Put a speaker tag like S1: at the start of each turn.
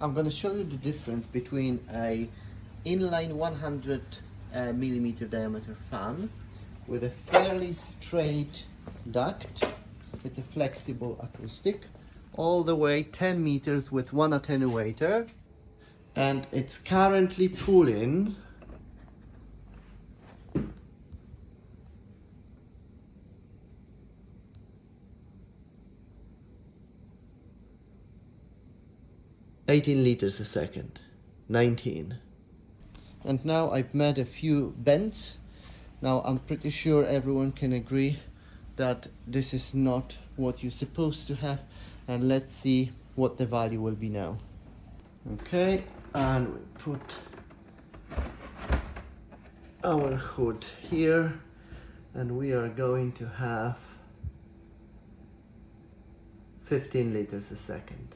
S1: I'm going to show you the difference between a inline 100 millimeter diameter fan with a fairly straight duct. It's a flexible acoustic, all the way 10 meters with one attenuator, and it's currently pulling 18 liters a second, 19. And now I've made a few bends. Now I'm pretty sure everyone can agree that this is not what you're supposed to have, and let's see what the value will be now. Okay, and we put our hood here, and we are going to have 15 liters a second.